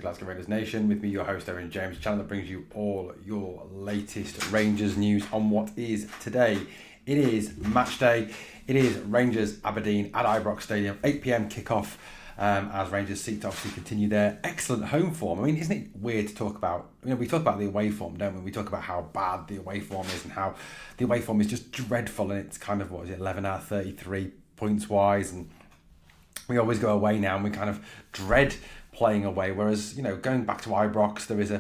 Glasgow Rangers Nation. With me, your host, Owen James, the channel that brings you all your latest Rangers news on what is today. It is match day. It is Rangers Aberdeen at Ibrox Stadium, 8 p.m. kickoff. As Rangers seek to obviously continue their excellent home form. I mean, isn't it weird to talk about? We talk about the away form, don't we? We talk about how bad the away form is and how the away form is just dreadful. And it's kind of, 11 out of 33 points wise. And we always go away now and we kind of dread playing away. Whereas, going back to Ibrox, there is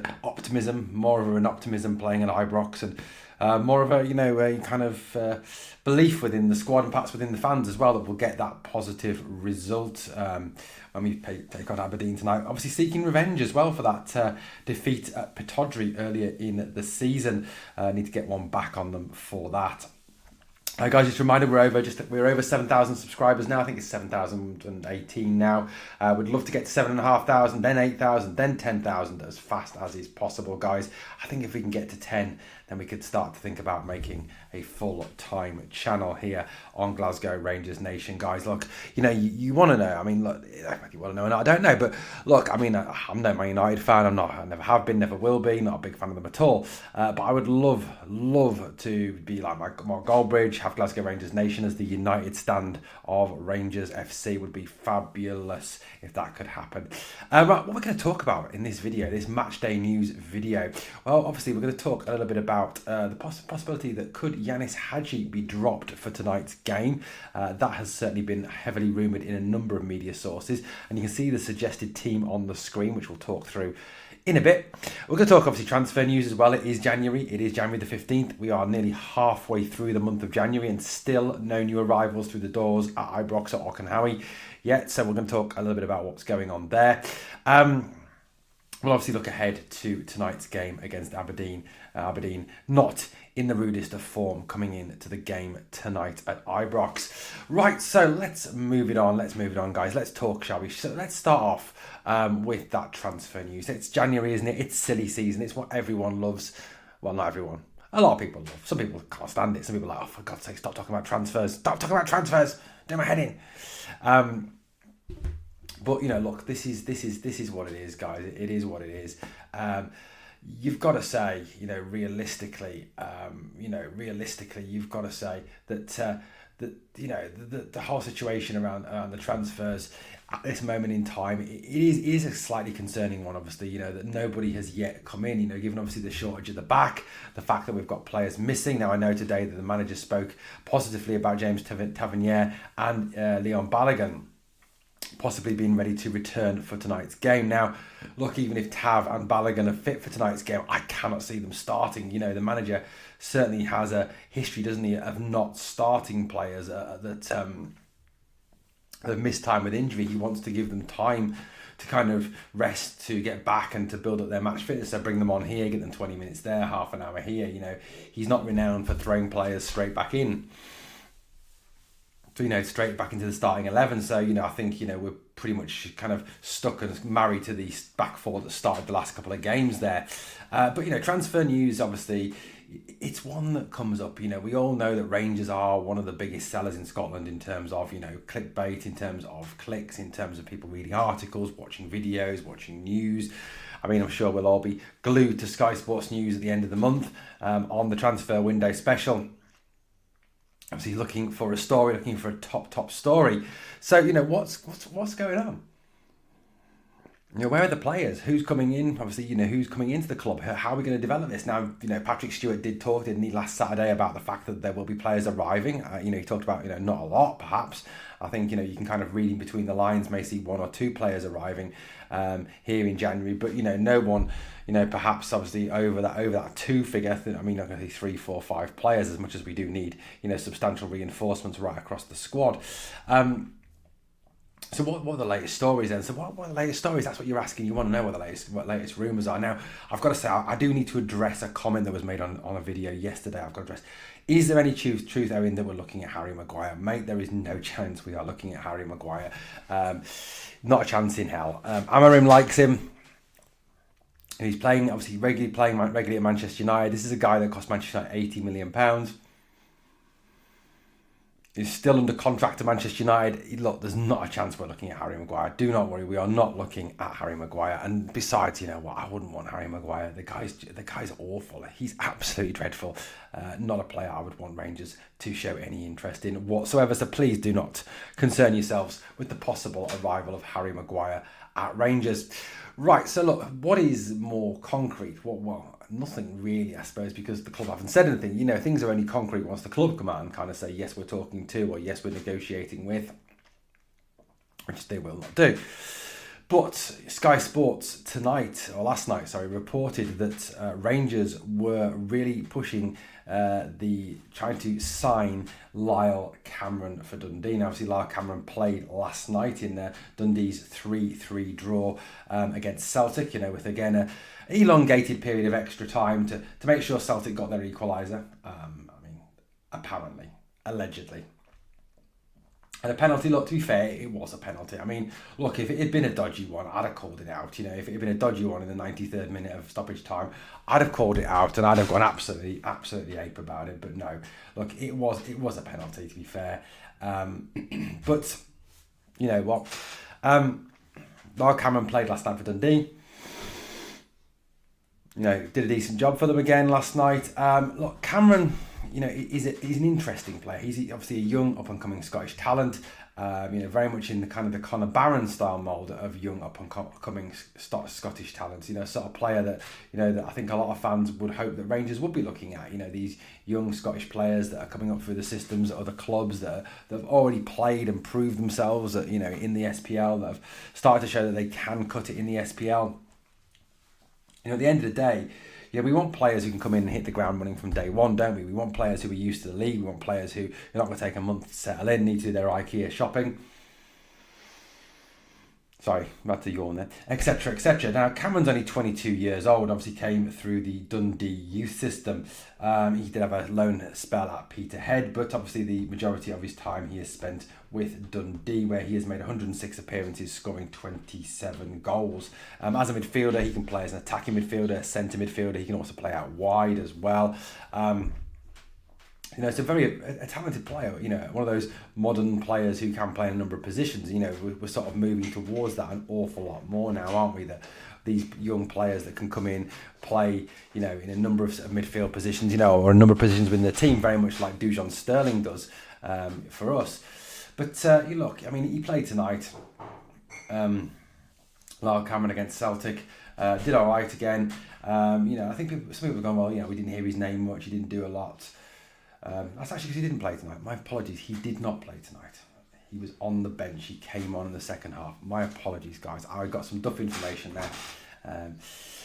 more of an optimism playing at Ibrox, and more of a kind of belief within the squad and perhaps within the fans as well that we'll get that positive result when we take on Aberdeen tonight. Obviously seeking revenge as well for that defeat at Pittodrie earlier in the season. Need to get one back on them for that. Guys, just a reminder, we're over 7,000 subscribers now. I think it's 7,018 now. We'd love to get to 7,500, then 8,000, then 10,000 as fast as is possible, guys. I think if we can get to 10, then we could start to think about making a full-time channel here on Glasgow Rangers Nation, guys. Look, you want to know. I mean, look, you want to know, and I don't know, but look, I mean, I'm no Man United fan. I never have been, never will be. Not a big fan of them at all. But I would love to be like Mark Goldbridge, have Glasgow Rangers Nation as the United stand of Rangers FC. Would be fabulous if that could happen. What we're going to talk about in this video, this match day news video, well, obviously we're going to talk a little bit about the possibility that could Yanis Hagi be dropped for tonight's game. That has certainly been heavily rumoured in a number of media sources, and you can see the suggested team on the screen, which we'll talk through in a bit. We're going to talk obviously transfer news as well. It is January the 15th. We are nearly halfway through the month of January and still no new arrivals through the doors at Ibrox or Auchenhowie yet. So we're going to talk a little bit about what's going on there. We'll obviously look ahead to tonight's game against Aberdeen. Aberdeen not in the rudest of form coming into the game tonight at Ibrox. Right, so let's move it on. Guys. Let's talk, shall we? So let's start off with that transfer news. It's January, isn't it? It's silly season. It's what everyone loves. Well, not everyone. A lot of people love. Some people can't stand it. Some people are like, oh, for God's sake, stop talking about transfers. Stop talking about transfers. Do my head in. But look, this is what it is, guys. It is what it is. You've got to say, realistically, you've got to say that the whole situation around the transfers at this moment in time, it is a slightly concerning one. Obviously, that nobody has yet come in. Given obviously the shortage at the back, the fact that we've got players missing. Now I know today that the manager spoke positively about James Tavernier and Leon Balogun possibly being ready to return for tonight's game. Now, look, even if Tav and Balogun are fit for tonight's game, I cannot see them starting. The manager certainly has a history, doesn't he, of not starting players that have missed time with injury. He wants to give them time to kind of rest, to get back and to build up their match fitness. So bring them on here, get them 20 minutes there, half an hour here. He's not renowned for throwing players straight back in. So, straight back into the starting 11. So, I think, we're pretty much kind of stuck and married to the back four that started the last couple of games there. But, transfer news, obviously, it's one that comes up. We all know that Rangers are one of the biggest sellers in Scotland in terms of, clickbait, in terms of clicks, in terms of people reading articles, watching videos, watching news. I mean, I'm sure we'll all be glued to Sky Sports News at the end of the month on the transfer window special. Obviously looking for a story, looking for a top story. So, what's going on? Where are the players? Who's coming in? Obviously, who's coming into the club? How are we going to develop this? Now, Patrick Stewart did talk, didn't he, last Saturday about the fact that there will be players arriving. He talked about, not a lot, perhaps. I think, you can kind of read in between the lines, may see one or two players arriving here in January. But, no one, perhaps obviously over that two figure. I mean, not going to see 3, 4, 5 players as much as we do need, substantial reinforcements right across the squad. So what are the latest stories then? So what are the latest stories? That's what you're asking. You want to know what latest rumours are. Now, I've got to say, I do need to address a comment that was made on a video yesterday. I've got to address, is there any truth, Owen, that we're looking at Harry Maguire? Mate, there is no chance we are looking at Harry Maguire. Not a chance in hell. Amarim likes him. He's playing, obviously, regularly at Manchester United. This is a guy that cost Manchester United £80 million. is still under contract to Manchester United. Look, there's not a chance we're looking at Harry Maguire. Do not worry, we are not looking at Harry Maguire. And besides, you know what, I wouldn't want Harry Maguire. The guy's awful. He's absolutely dreadful. Not a player I would want Rangers to show any interest in whatsoever. So please do not concern yourselves with the possible arrival of Harry Maguire at Rangers. Right, so look, what is more concrete? Well, nothing really, I suppose, because the club haven't said anything. You know, things are only concrete once the club come out and kind of say, yes, we're talking to, or yes, we're negotiating with, which they will not do. But Sky Sports last night, reported that Rangers were really pushing trying to sign Lyle Cameron for Dundee. Now, obviously, Lyle Cameron played last night in Dundee's 3-3 draw against Celtic, you know, with again an elongated period of extra time to make sure Celtic got their equaliser. Apparently, allegedly. And a penalty, look, to be fair, it was a penalty. I mean, look, if it had been a dodgy one, I'd have called it out. You know, if it had been a dodgy one in the 93rd minute of stoppage time, I'd have called it out and I'd have gone absolutely ape about it. But no, look, it was a penalty, to be fair. But, you know what? Lyle Cameron played last night for Dundee. You know, did a decent job for them again last night. Look, Cameron, you know, he's an interesting player. He's obviously a young, up-and-coming Scottish talent. You know, very much in the kind of the Conor Barron style mould of young, up-and-coming Scottish talents. You know, sort of player that, you know, that I think a lot of fans would hope that Rangers would be looking at. You know, these young Scottish players that are coming up through the systems at other clubs that have already played and proved themselves, you know, in the SPL, that have started to show that they can cut it in the SPL. You know, at the end of the day, yeah, we want players who can come in and hit the ground running from day one, don't we? We want players who are used to the league. We want players who are not going to take a month to settle in, need to do their IKEA shopping. Sorry, I'm about to yawn there. Etc, etc. Now, Cameron's only 22 years old. Obviously came through the Dundee youth system. He did have a loan spell at Peterhead, but obviously the majority of his time he has spent with Dundee, where he has made 106 appearances, scoring 27 goals. As a midfielder, he can play as an attacking midfielder, centre midfielder. He can also play out wide as well. You know, it's a talented player, you know, one of those modern players who can play in a number of positions. You know, we're sort of moving towards that an awful lot more now, aren't we? That these young players that can come in, play, you know, in a number of midfield positions, you know, or a number of positions within the team, very much like Dujon Sterling does for us. But you look, I mean, he played tonight. Lyle Cameron against Celtic, did all right again. You know, I think some people have gone, well, you know, we didn't hear his name much, he didn't do a lot. That's actually because he didn't play tonight. My apologies, he did not play tonight. He was on the bench. He came on in the second half. My apologies, guys. I got some duff information there.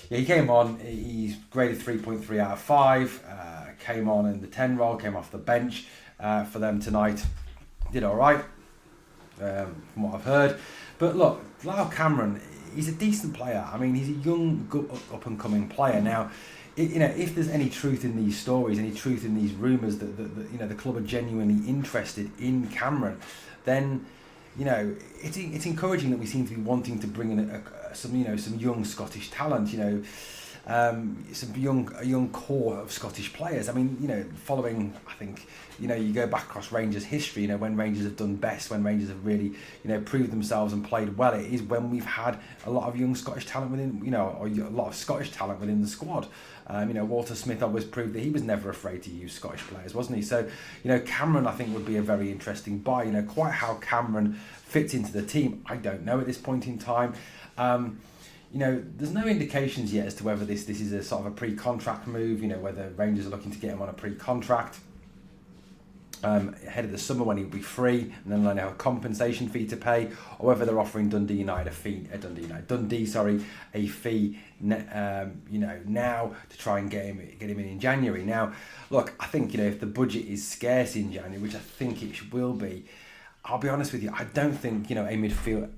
Yeah, he came on. He's graded 3.3 out of 5. Came on in the 10 role. Came off the bench for them tonight. Did all right, from what I've heard. But look, Lyle Cameron, he's a decent player. I mean, he's a young, up-and-coming player. Now, you know, if there's any truth in these stories, any truth in these rumours that you know the club are genuinely interested in Cameron, then, you know, it's encouraging that we seem to be wanting to bring in some young Scottish talent. You know, a young core of Scottish players. I mean, you know, following, I think, you know, you go back across Rangers history, you know, when Rangers have done best, when Rangers have really, you know, proved themselves and played well, it is when we've had a lot of young Scottish talent within, you know, or a lot of Scottish talent within the squad. You know, Walter Smith always proved that he was never afraid to use Scottish players, wasn't he? So, you know, Cameron, I think, would be a very interesting buy. You know, quite how Cameron fits into the team, I don't know at this point in time. You know, there's no indications yet as to whether this is a sort of a pre-contract move, you know, whether Rangers are looking to get him on a pre-contract ahead of the summer when he'll be free, and then they'll have a compensation fee to pay, or whether they're offering Dundee a fee, you know, now to try and get him in January. Now, look, I think, you know, if the budget is scarce in January, which I think it will be, I'll be honest with you, I don't think, you know,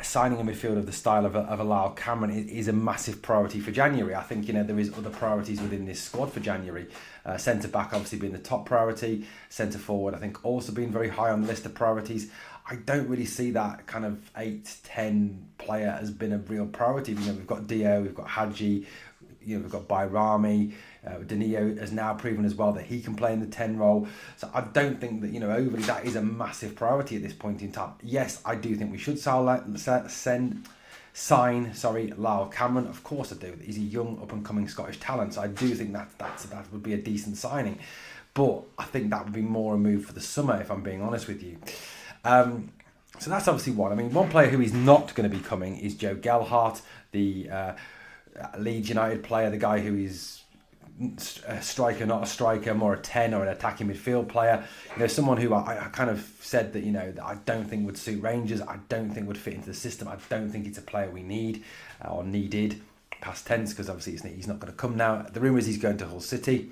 signing a midfielder of the style of a Lyle Cameron is a massive priority for January. I think, you know, there is other priorities within this squad for January. Centre-back obviously being the top priority. Centre-forward, I think, also being very high on the list of priorities. I don't really see that kind of 8-10 player as been a real priority. You know, we've got Dio, we've got Hagi, you know, we've got Bayrami, Danilo has now proven as well that he can play in the 10 role. So I don't think that, overly that is a massive priority at this point in time. Yes, I do think we should sign Lyle Cameron. Of course I do. He's a young up-and-coming Scottish talent, so I do think that would be a decent signing. But I think that would be more a move for the summer, if I'm being honest with you. So that's obviously one. I mean, one player who is not going to be coming is Joe Gelhardt, the Leeds United player, the guy who is a striker, not a striker, more a 10 or an attacking midfield player. Someone who I kind of said that, that I don't think would suit Rangers. I don't think would fit into the system. I don't think it's a player we need or needed, past tense, because obviously he's not going to come now. The rumour is he's going to Hull City.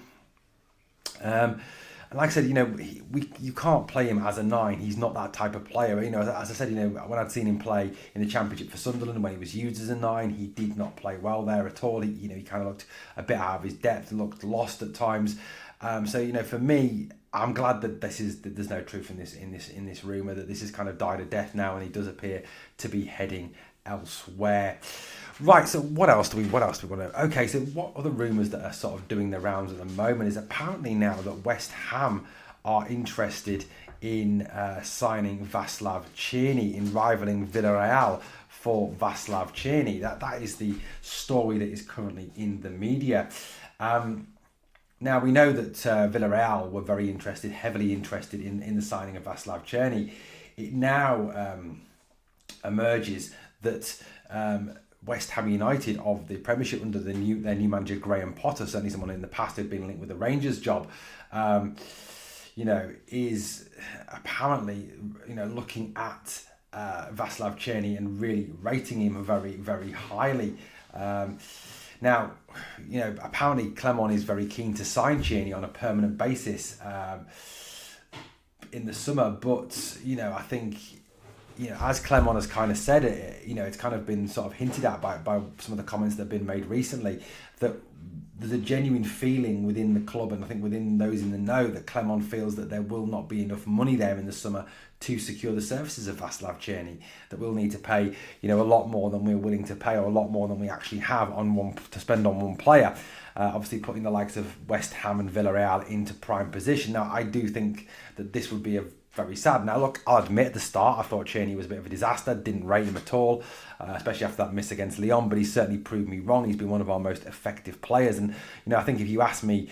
And like I said, you can't play him as a 9. He's not that type of player. As I said, when I'd seen him play in the Championship for Sunderland, when he was used as a 9, he did not play well there at all. He kind of looked a bit out of his depth and looked lost at times. So for me, I'm glad that there's no truth in this rumour, that this has kind of died a death now, and he does appear to be heading elsewhere. Right, so what else do we want to know? Okay, so what are the rumours that are sort of doing the rounds at the moment is apparently now that West Ham are interested in signing Vaslav Cerny, in rivalling Villarreal for Vaslav Cerny. That is the story that is currently in the media. Now, we know that Villarreal were heavily interested in the signing of Vaslav Cerny. It now emerges that West Ham United of the Premiership under their new manager Graham Potter, certainly someone in the past who'd been linked with the Rangers job, is apparently looking at Vaslav Cerny and really rating him very, very highly. Now, apparently Clement is very keen to sign Cerny on a permanent basis in the summer, but I think, as Clement has kind of said it, it's kind of been sort of hinted at by some of the comments that have been made recently, that there's a genuine feeling within the club, and I think within those in the know, that Clement feels that there will not be enough money there in the summer to secure the services of Vaslav Cerny, that we'll need to pay, a lot more than we're willing to pay, or a lot more than we actually have to spend on one player. Obviously putting the likes of West Ham and Villarreal into prime position. Now, I do think that this would be very sad. Now, look, I'll admit at the start, I thought Cerny was a bit of a disaster, didn't rate him at all, especially after that miss against Lyon, but he's certainly proved me wrong. He's been one of our most effective players. And, I think if you ask me,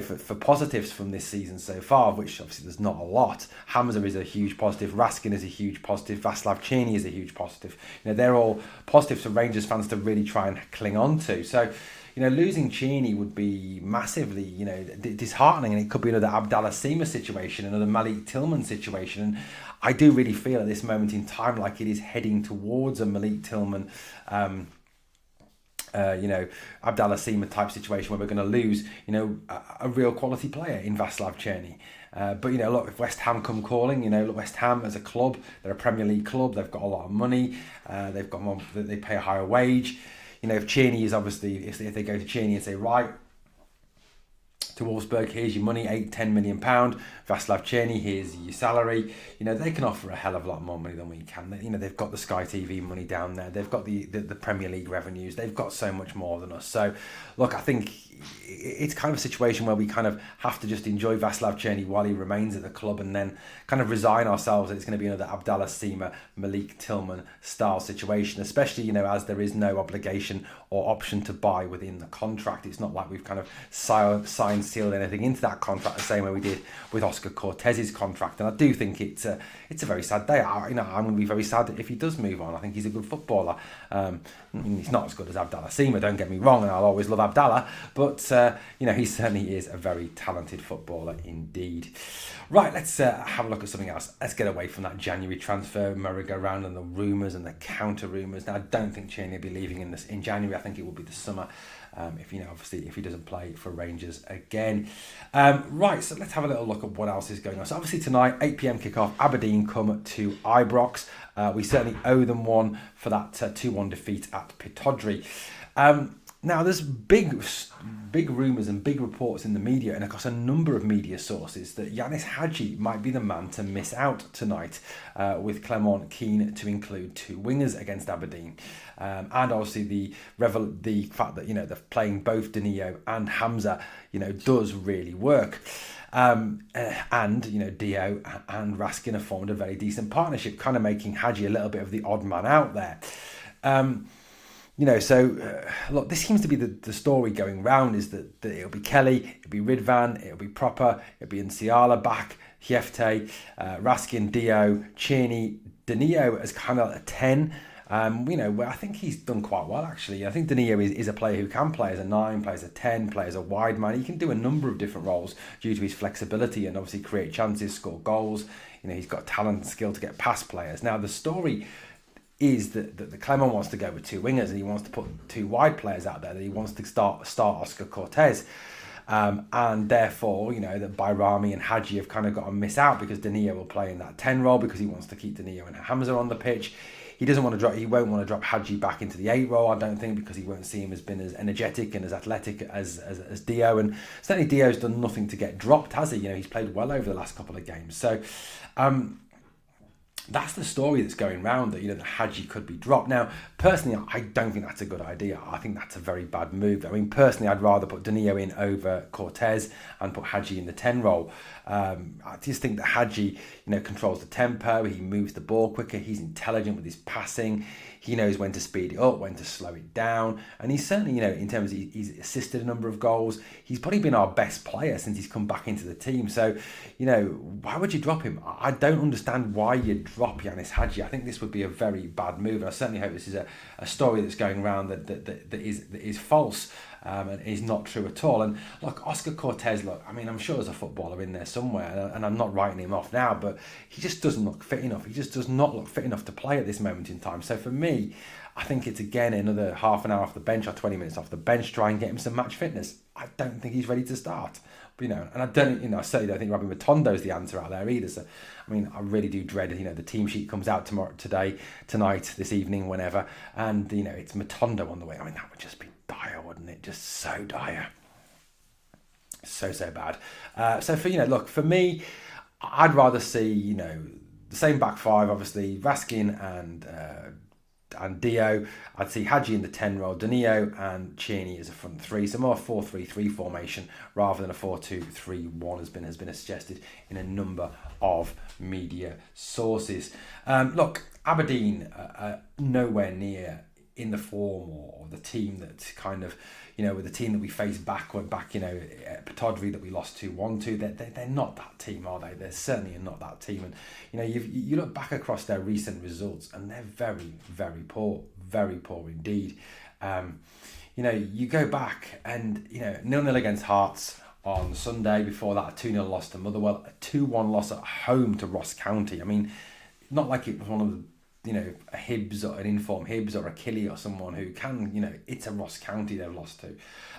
for positives from this season so far, which obviously there's not a lot, Hamza is a huge positive, Raskin is a huge positive, Vaslav Cerny is a huge positive. They're all positives for Rangers fans to really try and cling on to. So, losing Cerny would be massively, disheartening, and it could be another Abdallah Sima situation, another Malik Tillman situation. And I do really feel at this moment in time like it is heading towards a Malik Tillman, Abdallah Sima type situation where we're going to lose, a real quality player in Vaslav Cerny. But, look, if West Ham come calling, look, West Ham as a club, they're a Premier League club, they've got a lot of money, they've got more, they pay a higher wage. If Cerny is obviously, if they go to Cerny and say, right, to Wolfsburg, here's your money, £8-10 million. Vaslav Cerny, here's your salary. They can offer a hell of a lot more money than we can. They've got the Sky TV money down there. They've got the Premier League revenues. They've got so much more than us. So, look, I think it's kind of a situation where we kind of have to just enjoy Vaslav Cerny while he remains at the club, and then kind of resign ourselves that it's going to be another Abdallah Sima, Malik Tillman style situation, especially, as there is no obligation or option to buy within the contract. It's not like we've kind of signed, sealed anything into that contract the same way we did with Oscar Cortez's contract. And I do think it's a very sad day. I'm going to be very sad if he does move on. I think he's a good footballer. He's not as good as Abdallah Sima, don't get me wrong, and I'll always love Abdallah, but he certainly is a very talented footballer indeed. Right, let's have a look at something else. Let's get away from that January transfer merry-go-round and the rumours and the counter rumours. Now, I don't think Cerny will be leaving in January. I think it will be the summer. Obviously, if he doesn't play for Rangers again. Right, so let's have a little look at what else is going on. So obviously tonight, 8 p.m. kickoff, Aberdeen come to Ibrox. We certainly owe them one for that 2-1 defeat at Pittodrie. Now, there's big rumours and big reports in the media and across a number of media sources that Yanis Hagi might be the man to miss out tonight, with Clement keen to include two wingers against Aberdeen. And obviously the fact that, they're playing both Danilo and Hamza, does really work. And Dio and Raskin have formed a very decent partnership, kind of making Hagi a little bit of the odd man out there. Look, this seems to be the story going round, is that it'll be Kelly, it'll be Ridvan, it'll be Proper, it'll be Nsiala back, Hiefte, Raskin, Dio, Cerny, Danilo as kind of a 10. Where I think he's done quite well, actually. I think Danilo is a player who can play as a 9, play as a 10, play as a wide man. He can do a number of different roles due to his flexibility and obviously create chances, score goals. He's got talent and skill to get past players. Now, the story is that the Clement wants to go with two wingers and he wants to put two wide players out there, that he wants to start Oscar Cortez. And therefore, that Bayrami and Hagi have kind of got to miss out, because Danilo will play in that 10 role because he wants to keep Danilo and Hamza on the pitch. He won't want to drop Hagi back into the 8 role, I don't think, because he won't see him as being as energetic and as athletic as Dio. And certainly Dio's done nothing to get dropped, has he? He's played well over the last couple of games. So that's the story that's going round, that that Hagi could be dropped. Now, personally, I don't think that's a good idea. I think that's a very bad move. I mean, personally, I'd rather put Danilo in over Cortez and put Hagi in the 10 role. I just think that Hagi, controls the tempo. He moves the ball quicker. He's intelligent with his passing. He knows when to speed it up, when to slow it down. And he's certainly, in terms of he's assisted a number of goals. He's probably been our best player since he's come back into the team. So, why would you drop him? I don't understand why you'd drop Yanis Hagi. I think this would be a very bad move. And I certainly hope this is a story that's going around that is false. And is not true at all. And look, Oscar Cortez, I'm sure there's a footballer in there somewhere, and I'm not writing him off now, but he just doesn't look fit enough. He just does not look fit enough to play at this moment in time. So for me, I think it's again another half an hour off the bench or 20 minutes off the bench, try and get him some match fitness. I don't think he's ready to start. But, and I certainly don't think Robin Matondo's the answer out there either. So, I really do dread, the team sheet comes out tonight, this evening, whenever, and, it's Matondo on the way. That would just be dire, wouldn't it? Just so dire. So bad. For me, I'd rather see, the same back five, obviously, Raskin and Dio. I'd see Hagi in the 10 role, Danilo and Cerny as a front three. So more 4-3-3 formation rather than a 4-2-3-1 has been suggested in a number of media sources. Aberdeen nowhere near in the form or the team that kind of, with the team that we faced back at Pataudry that we lost 2-1 to, they're not that team, are they? They're certainly not that team. And, you look back across their recent results and they're very, very poor indeed. You go back and, 0-0 against Hearts on Sunday, before that a 2-0 loss to Motherwell, a 2-1 loss at home to Ross County. Not like it was one of the, a Hibs or an informed Hibs or a Killy or someone who can, it's a Ross County they've lost to.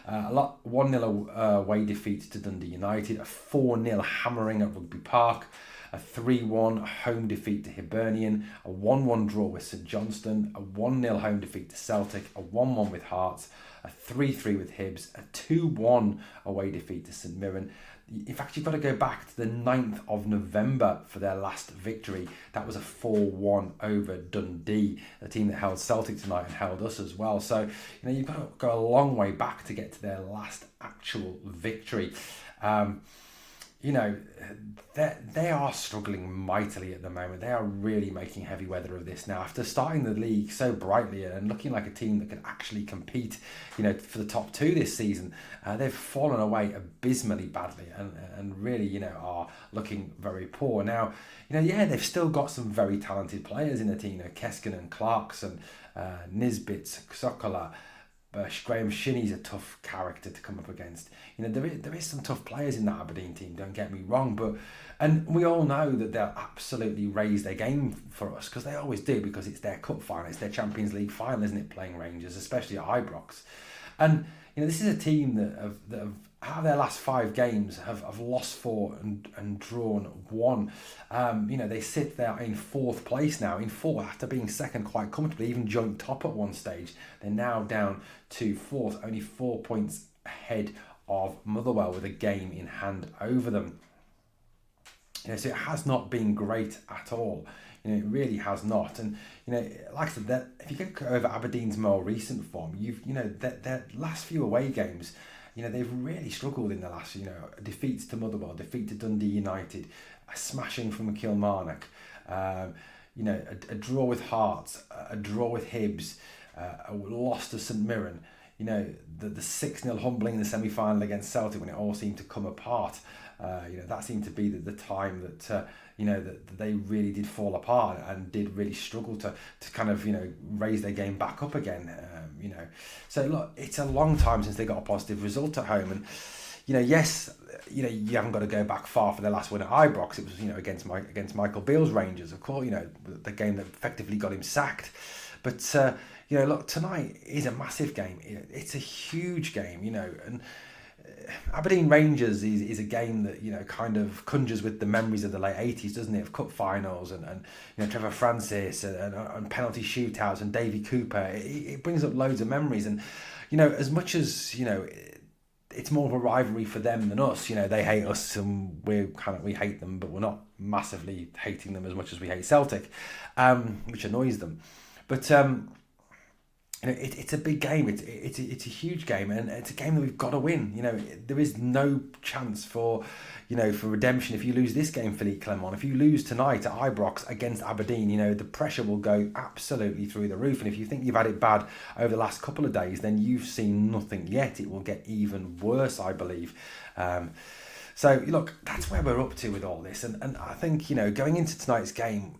1-0 away defeat to Dundee United, a 4-0 hammering at Rugby Park, a 3-1 home defeat to Hibernian, a 1-1 draw with St Johnstone, a 1-0 home defeat to Celtic, a 1-1 with Hearts, a 3-3 with Hibs, a 2-1 away defeat to St Mirren. In fact, you've got to go back to the 9th of November for their last victory. That was a 4-1 over Dundee, the team that held Celtic tonight and held us as well. So, you've got to go a long way back to get to their last actual victory. They are struggling mightily at the moment. They are really making heavy weather of this now. After starting the league so brightly and looking like a team that could actually compete, for the top 2 this season, they've fallen away abysmally badly and really, are looking very poor. Now, they've still got some very talented players in the team. Keskin, Clarkson, Nisbet, Sokola. Graham Shinney's a tough character to come up against. There is some tough players in that Aberdeen team, don't get me wrong, and we all know that they'll absolutely raise their game for us, because they always do, because it's their cup final, it's their Champions League final, isn't it, playing Rangers, especially at Ibrox. And this is a team that have out of their last 5 games have lost 4 and drawn 1. They sit there in 4th place now, in 4th after being second quite comfortably, even joint top at one stage. They're now down to 4th, only 4 points ahead of Motherwell with a game in hand over them. So it has not been great at all. It really has not. And like I said, that if you go over Aberdeen's more recent form, their last few away games, they've really struggled in the last, defeats to Motherwell, defeat to Dundee United, a smashing from Kilmarnock, a draw with Hearts, a draw with Hibs, a loss to St Mirren, the 6-0 humbling in the semi-final against Celtic when it all seemed to come apart. That seemed to be the time that that they really did fall apart and did really struggle to kind of raise their game back up again. So look, it's a long time since they got a positive result at home, and yes, you haven't got to go back far for their last win at Ibrox. It was against Michael Beale's Rangers, of course. The game that effectively got him sacked. But look, tonight is a massive game. It's a huge game, and Aberdeen Rangers is a game that kind of conjures with the memories of the late 80s, doesn't it? Of cup finals and Trevor Francis and penalty shootouts and Davy Cooper. It brings up loads of memories, and as much as it's more of a rivalry for them than us. They hate us and we hate them, but we're not massively hating them as much as we hate Celtic, which annoys them. But it's a big game. It's a huge game, and it's a game that we've got to win. There is no chance for redemption if you lose this game, Philippe Clement. If you lose tonight at Ibrox against Aberdeen, the pressure will go absolutely through the roof. And if you think you've had it bad over the last couple of days, then you've seen nothing yet. It will get even worse, I believe. So look, that's where we're up to with all this, and I think going into tonight's game,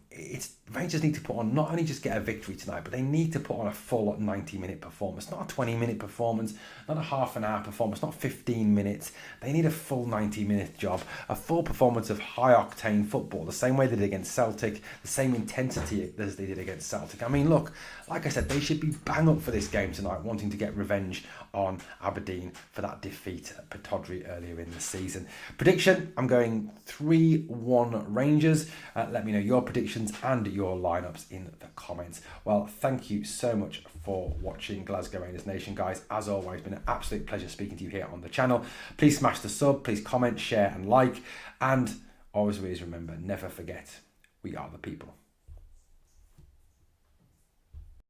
Rangers need to put on, not only just get a victory tonight, but they need to put on a full 90-minute performance, not a 20-minute performance, not a half an hour performance, not 15 minutes. They need a full 90-minute job, a full performance of high-octane football, the same way they did against Celtic, the same intensity as they did against Celtic. I mean, look, like I said, they should be bang up for this game tonight, wanting to get revenge on Aberdeen for that defeat at Pittodrie earlier in the season. Prediction, I'm going 3-1 Rangers. Let me know your predictions and your lineups in the comments. Well, thank you so much for watching Glasgow Rangers Nation, guys. As always, it's been an absolute pleasure speaking to you here on the channel. Please smash the sub, please comment, share and like, and always remember, never forget, we are the people.